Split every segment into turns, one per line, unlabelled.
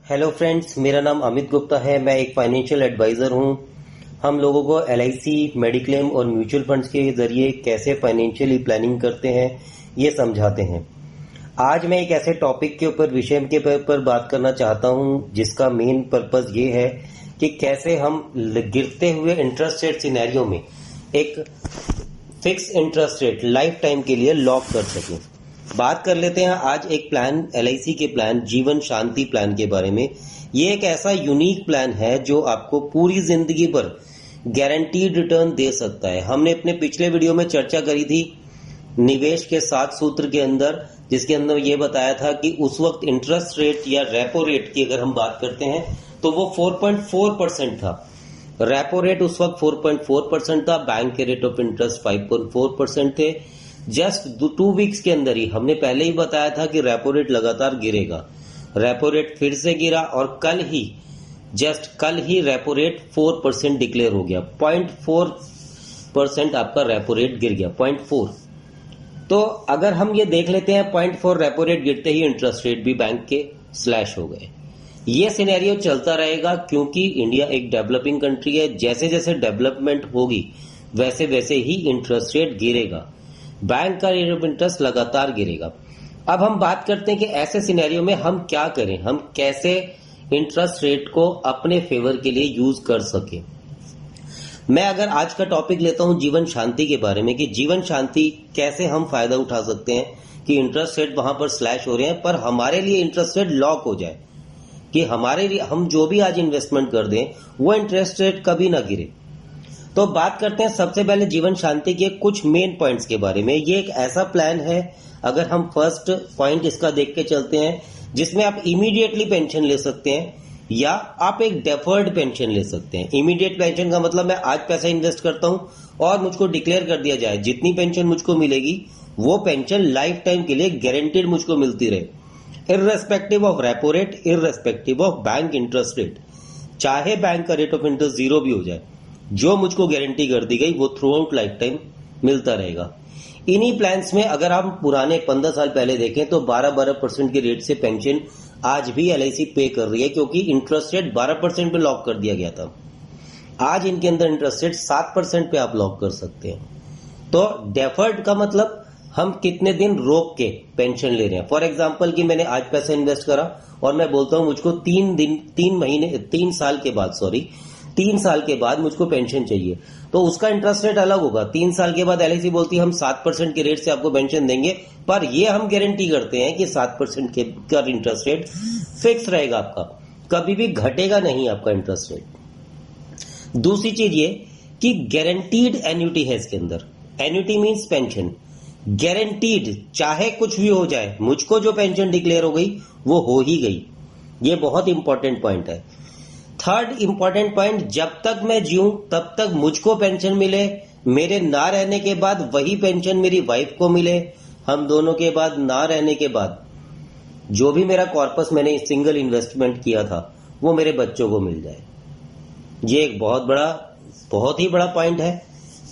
Hello friends, मेरा नाम अमित गुप्ता है। मैं एक फाइनेंशियल एडवाइज़र हूं। हम लोगों को एलआईसी, मेडिक्लेम और म्यूचुअल फंड्स के जरिए कैसे फाइनेंशियली प्लानिंग करते हैं ये समझाते हैं। आज मैं एक ऐसे टॉपिक के ऊपर, विषय के ऊपर बात करना चाहता हूं जिसका मेन पर्पस ये है कि कैसे हम गिरते हुए इंटरेस्ट रेट सिनेरियो में एक fix interest rate life time के लिए लॉक कर सकें। बात कर लेते हैं आज एक प्लान, एलआईसी के प्लान, जीवन शांति प्लान के बारे में। ये एक ऐसा यूनिक प्लान है जो आपको पूरी जिंदगी पर गारंटीड रिटर्न दे सकता है। हमने अपने पिछले वीडियो में चर्चा करी थी निवेश के 7 सूत्र के अंदर, जिसके अंदर ये बताया था कि उस वक्त इंटरेस्ट रेट या रेपो रेट की अगर हम बात करते हैं तो वो 4.4% था। रेपो रेट उस वक्त 4.4% था, बैंक के रेट ऑफ इंटरेस्ट 5.4% थे। जस्ट 2 वीक्स के अंदर ही हमने पहले ही बताया था कि रेपो रेट लगातार गिरेगा। रेपो रेट फिर से गिरा और कल ही रेपो रेट 4% डिक्लेयर हो गया। 0.4% आपका रेपो रेट गिर गया, 0.4। तो अगर हम ये देख लेते हैं 0.4 रेपो रेट गिरते ही इंटरेस्ट रेट भी बैंक के स्लैश हो गए। ये सिनेरियो चलता रहेगा क्योंकि इंडिया एक डेवलपिंग कंट्री है। जैसे जैसे डेवलपमेंट होगी वैसे वैसे ही इंटरेस्ट रेट गिरेगा, बैंक का रेट ऑफ इंटरेस्ट लगातार गिरेगा। अब हम बात करते हैं कि ऐसे सिनेरियो में हम क्या करें, हम कैसे इंटरेस्ट रेट को अपने फेवर के लिए यूज कर सकें। मैं अगर आज का टॉपिक लेता हूं जीवन शांति के बारे में कि जीवन शांति कैसे हम फायदा उठा सकते हैं कि इंटरेस्ट रेट वहां पर स्लैश हो रहे हैं पर हमारे लिए इंटरेस्ट रेट लॉक हो जाए, कि हमारे लिए हम जो भी आज इन्वेस्टमेंट कर दें वो इंटरेस्ट रेट कभी ना गिरे। तो बात करते हैं सबसे पहले जीवन शांति के कुछ मेन पॉइंट्स के बारे में। ये एक ऐसा प्लान है, अगर हम फर्स्ट पॉइंट इसका देख के चलते हैं, जिसमें आप इमीडिएटली पेंशन ले सकते हैं या आप एक डेफर्ड पेंशन ले सकते हैं। इमीडिएट पेंशन का मतलब मैं आज पैसा इन्वेस्ट करता हूं और मुझको डिक्लेयर कर दिया जाए जितनी पेंशन मुझको मिलेगी वो पेंशन लाइफ टाइम के लिए गारंटीड मुझको मिलती रहे, irrespective of repo rate, irrespective of bank interest rate. चाहे बैंक का रेट ऑफ इंटरेस्ट 0 भी हो जाए, जो मुझको गारंटी कर दी गई वो थ्रू आउट लाइफ टाइम मिलता रहेगा। इन्हीं प्लान्स में अगर हम पुराने 15 साल पहले देखें तो 12% के रेट से पेंशन आज भी एलआईसी पे कर रही है, क्योंकि इंटरेस्ट रेट 12% पे लॉक कर दिया गया था। आज इनके अंदर इंटरेस्ट रेट 7% पे आप लॉक कर सकते हैं। तो डेफर्ड का मतलब हम कितने दिन रोक के पेंशन ले रहे हैं। फॉर एग्जाम्पल कि मैंने आज पैसा इन्वेस्ट करा और मैं बोलता हूं मुझको 3 साल के बाद मुझको पेंशन चाहिए, तो उसका इंटरेस्ट रेट अलग होगा। 3 साल के बाद एलआईसी बोलती है हम 7% के रेट से आपको पेंशन देंगे, पर ये हम गारंटी करते हैं कि 7% का इंटरेस्ट रेट फिक्स रहेगा आपका, कभी भी घटेगा नहीं आपका इंटरेस्ट रेट। दूसरी चीज ये कि गारंटीड एन्युटी है इसके अंदर। एन्युटी मीन्स पेंशन गारंटीड, चाहे कुछ भी हो जाए, मुझको जो पेंशन डिक्लेयर हो गई वो हो ही गई। ये बहुत इंपॉर्टेंट पॉइंट है। थर्ड इंपॉर्टेंट पॉइंट, जब तक मैं जीऊं तब तक मुझको पेंशन मिले, मेरे ना रहने के बाद वही पेंशन मेरी वाइफ को मिले, हम दोनों के बाद ना रहने के बाद जो भी मेरा कॉर्पस मैंने सिंगल इन्वेस्टमेंट किया था वो मेरे बच्चों को मिल जाए। ये एक बहुत ही बड़ा पॉइंट है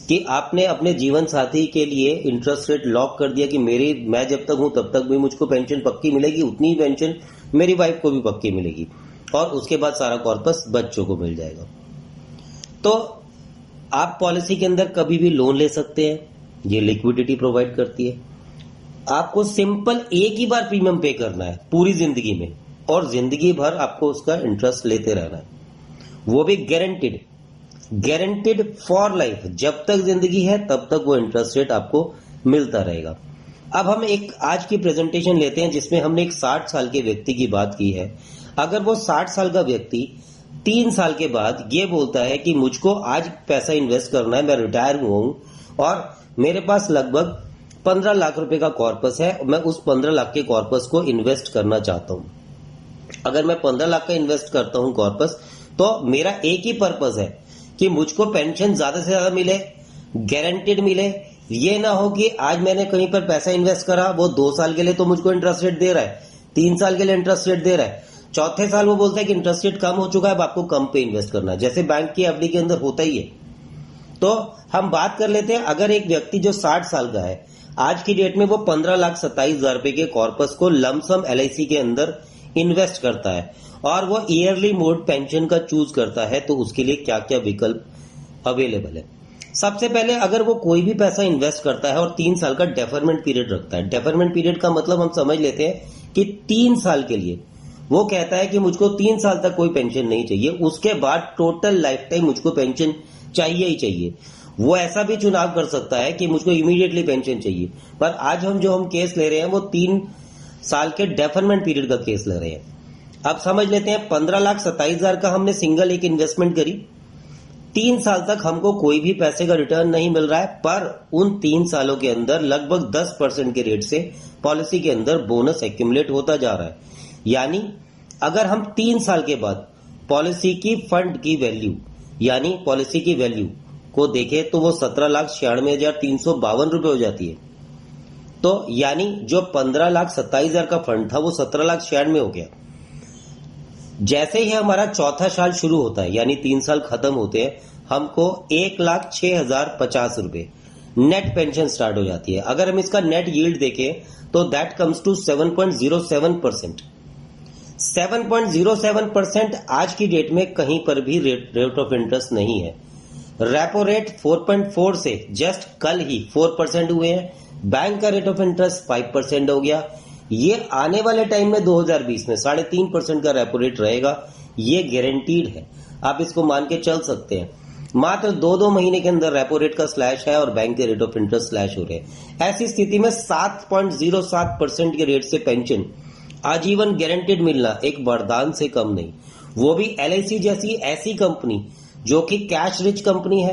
कि आपने अपने जीवन साथी के लिए इंटरेस्ट रेट लॉक कर दिया कि मैं जब तक हूं तब तक भी मुझको पेंशन पक्की मिलेगी, उतनी ही पेंशन मेरी वाइफ को भी पक्की मिलेगी और उसके बाद सारा कॉर्पस बच्चों को मिल जाएगा। तो आप पॉलिसी के अंदर कभी भी लोन ले सकते हैं, ये लिक्विडिटी प्रोवाइड करती है। आपको सिंपल एक ही बार प्रीमियम पे करना है पूरी जिंदगी में और जिंदगी भर आपको उसका इंटरेस्ट लेते रहना है, वो भी गारंटीड फॉर लाइफ। जब तक जिंदगी है तब तक वो इंटरेस्ट रेट आपको मिलता रहेगा। अब हम एक आज की प्रेजेंटेशन लेते हैं जिसमें हमने एक 60 साल के व्यक्ति की बात की है। अगर वो 60 साल का व्यक्ति 3 साल के बाद ये बोलता है कि मुझको आज पैसा इन्वेस्ट करना है, मैं रिटायर हुआ हूं और मेरे पास लगभग 15 लाख रुपए का कॉर्पस है, मैं उस 15 लाख के कॉर्पस को इन्वेस्ट करना चाहता हूं। अगर मैं 15 लाख का इन्वेस्ट करता हूं कॉर्पस, तो मेरा एक ही पर्पस है कि मुझको पेंशन ज्यादा से ज्यादा मिले, गारंटीड मिले। ये ना हो कि आज मैंने कहीं पर पैसा इन्वेस्ट करा, वो 2 साल के लिए तो मुझको इंटरेस्ट रेट दे रहा है, 3 साल के लिए इंटरेस्ट रेट दे रहा है, चौथे साल वो बोलता है कि इंटरेस्ट रेट कम हो चुका है, अब आपको कम पे इन्वेस्ट करना है, जैसे बैंक की एफडी के अंदर होता ही है। तो हम बात कर लेते हैं, अगर एक व्यक्ति जो 60 साल का है, आज की डेट में वो 15,27,000 रुपए के कॉर्पस को लमसम एलआईसी के अंदर इन्वेस्ट करता है और वो ईयरली मोड पेंशन का चूज करता है, तो उसके लिए क्या क्या विकल्प अवेलेबल है। सबसे पहले अगर वो कोई भी पैसा इन्वेस्ट करता है और 3 साल का डेफरमेंट पीरियड रखता है, डेफरमेंट पीरियड का मतलब हम समझ लेते हैं कि 3 साल के लिए वो कहता है कि मुझको 3 साल तक कोई पेंशन नहीं चाहिए, उसके बाद टोटल लाइफ टाइम मुझको पेंशन चाहिए ही चाहिए। वो ऐसा भी चुनाव कर सकता है कि मुझको इमीडिएटली पेंशन चाहिए, पर आज हम केस ले रहे हैं वो 3 साल के डेफरमेंट पीरियड का केस ले रहे हैं। अब समझ लेते हैं 15,27,000 का हमने सिंगल एक इन्वेस्टमेंट करी, 3 साल तक हमको कोई भी पैसे का रिटर्न नहीं मिल रहा है, पर उन 3 सालों के अंदर लगभग 10% के रेट से पॉलिसी के अंदर बोनस एक्यूमुलेट होता जा रहा है। यानी अगर हम 3 साल के बाद पॉलिसी की फंड की वैल्यू यानी पॉलिसी की वैल्यू को देखें तो वो 17,96,352 रुपए हो जाती है। तो यानी जो 15,27,000 का फंड था वो 17,96,000 हो गया। जैसे ही हमारा चौथा साल शुरू होता है यानी 3 साल खत्म होते हैं, हमको 1,06,050 रुपए नेट पेंशन स्टार्ट हो जाती है। अगर हम इसका नेट यील्ड देखें तो दैट कम्स टू 7.07%। 7.07% आज की डेट में कहीं पर भी रेट ऑफ इंटरेस्ट नहीं है। रेपो रेट 4.4 से जस्ट कल ही 4% हुए हैं। बैंक का रेट ऑफ इंटरेस्ट 5% हो गया। ये आने वाले टाइम में 2020 में 3.5% का रेपो रेट रहेगा, ये गारंटीड है, आप इसको मान के चल सकते हैं। मात्र 2 महीने के अंदर रेपो रेट का स्लैश है और बैंक के रेट ऑफ इंटरेस्ट स्लैश हो रहे हैं। ऐसी स्थिति में 7.07% के रेट से पेंशन आजीवन गारंटीड मिलना एक वरदान से कम नहीं, वो भी LIC जैसी ऐसी कंपनी जो कि कैश रिच कंपनी है,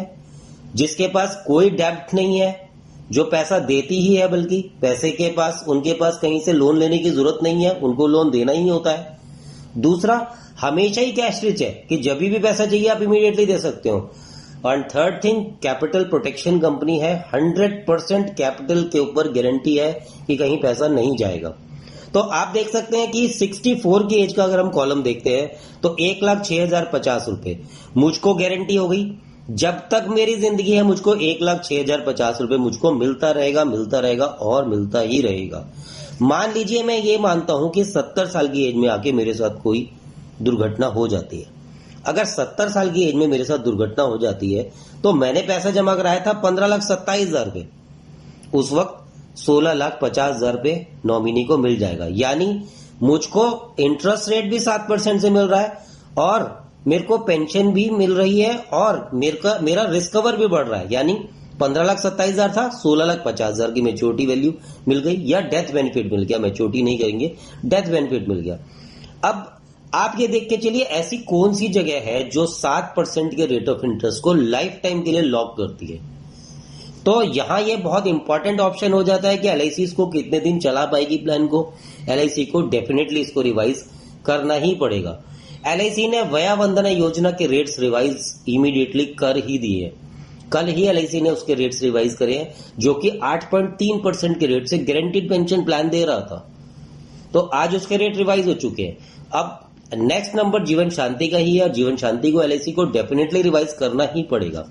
जिसके पास कोई डेब्ट नहीं है, जो पैसा देती ही है, बल्कि पैसे के पास उनके पास कहीं से लोन लेने की जरूरत नहीं है, उनको लोन देना ही होता है। दूसरा, हमेशा ही कैश रिच है कि जब भी पैसा चाहिए आप इमीडिएटली दे सकते हो। और third thing, capital protection company है, 100% कैपिटल के ऊपर गारंटी है कि कहीं पैसा नहीं जाएगा। तो आप देख सकते हैं कि 64 की एज का अगर हम कॉलम देखते हैं तो 1,06,050 रुपए मुझको गारंटी हो गई। जब तक मेरी जिंदगी है मुझको 1,06,050 रुपए मुझको मिलता रहेगा और मिलता ही रहेगा। मान लीजिए मैं ये मानता हूं कि 70 साल की एज में आके मेरे साथ कोई दुर्घटना हो जाती है। अगर 70 साल की एज में मेरे साथ दुर्घटना हो जाती है तो मैंने पैसा जमा कराया था 15,27,000 रुपए, उस वक्त 16,50,000 रुपए नॉमिनी को मिल जाएगा। यानी मुझको इंटरेस्ट रेट भी 7% से मिल रहा है और मेरे को पेंशन भी मिल रही है और मेरा रिस्क कवर भी बढ़ रहा है। यानी 15,27,000 था, 16,50,000 की मैच्योरिटी वैल्यू मिल गई या डेथ बेनिफिट मिल गया, मैच्योरिटी नहीं करेंगे, डेथ बेनिफिट मिल गया। अब आप ये देख के चलिए ऐसी कौन सी जगह है जो 7% के रेट ऑफ इंटरेस्ट को लाइफ टाइम के लिए लॉक करती है। तो यहां ये बहुत इंपॉर्टेंट ऑप्शन हो जाता है कि LIC इसको कितने दिन चला पाएगी प्लान को। LIC को डेफिनेटली इसको रिवाइज करना ही पड़ेगा। LIC ने वया वंदना योजना के रेट्स रिवाइज इमीडिएटली कर ही दिए। कल ही LIC ने उसके रेट्स रिवाइज करे हैं, जो कि 8.3% के रेट से गारंटीड पेंशन प्लान दे रहा था, तो आज उसके रेट रिवाइज हो चुके हैं। अब नेक्स्ट नंबर जीवन शांति का ही है और जीवन शांति को LIC को डेफिनेटली रिवाइज करना ही पड़ेगा।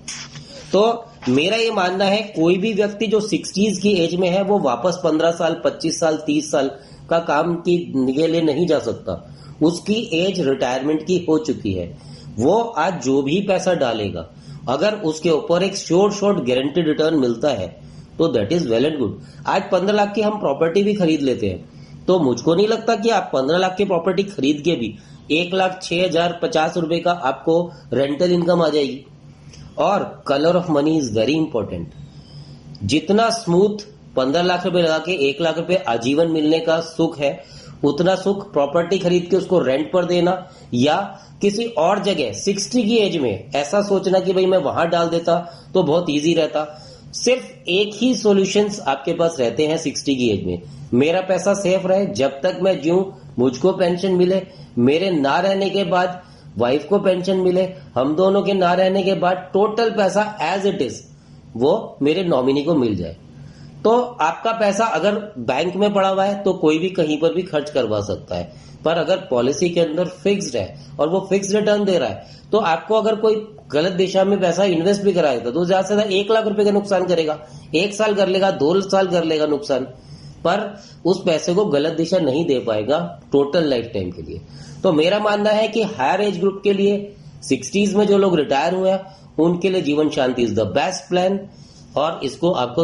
तो मेरा ये मानना है कोई भी व्यक्ति जो 60s की एज में है वो वापस 15 साल 25 साल 30 साल का काम के लिए नहीं जा सकता। उसकी एज रिटायरमेंट की हो चुकी है। वो आज जो भी पैसा डालेगा अगर उसके ऊपर एक शॉर्ट गारंटीड रिटर्न मिलता है तो that is well and good. आज 15 लाख की हम प्रॉपर्टी भी खरीद लेते हैं, तो मुझको नहीं लगता कि आप 15 लाख की प्रॉपर्टी खरीद के भी 1,06,050 रुपए का आपको रेंटल इनकम आ जाएगी। और colour of money is very important. जितना स्मूथ 15 लाख रुपए लगा के 1 लाख रुपए आजीवन मिलने का सुख है, उतना सुख प्रॉपर्टी खरीद के उसको रेंट पर देना या किसी और जगह 60 की एज में ऐसा सोचना कि भाई मैं वहां डाल देता तो बहुत इजी रहता। सिर्फ एक ही सॉल्यूशंस आपके पास रहते हैं 60 की एज में, मेरा पैसा सेफ रहे जब तक मैं जीऊं, मुझको पेंशन मिले, मेरे ना रहने के बाद वाइफ को पेंशन मिले, हम दोनों के ना रहने के बाद टोटल पैसा एज इट इज वो मेरे नॉमिनी को मिल जाए। तो आपका पैसा अगर बैंक में पड़ा हुआ है तो कोई भी कहीं पर भी खर्च करवा सकता है, पर अगर पॉलिसी के अंदर फिक्स्ड है और वो फिक्स्ड रिटर्न दे रहा है तो आपको अगर कोई गलत दिशा में पैसा इन्वेस्ट भी कराएगा तो ज्यादा से ज्यादा 1 लाख रुपए का नुकसान करेगा। 1 साल कर लेगा, 2 साल कर लेगा नुकसान, पर उस पैसे को गलत दिशा नहीं दे पाएगा टोटल लाइफ टाइम के लिए। तो मेरा मानना है कि हायर एज ग्रुप के लिए 60s में जो लोग रिटायर हुए हैं उनके लिए जीवन शांति इज द बेस्ट प्लान, और इसको आपको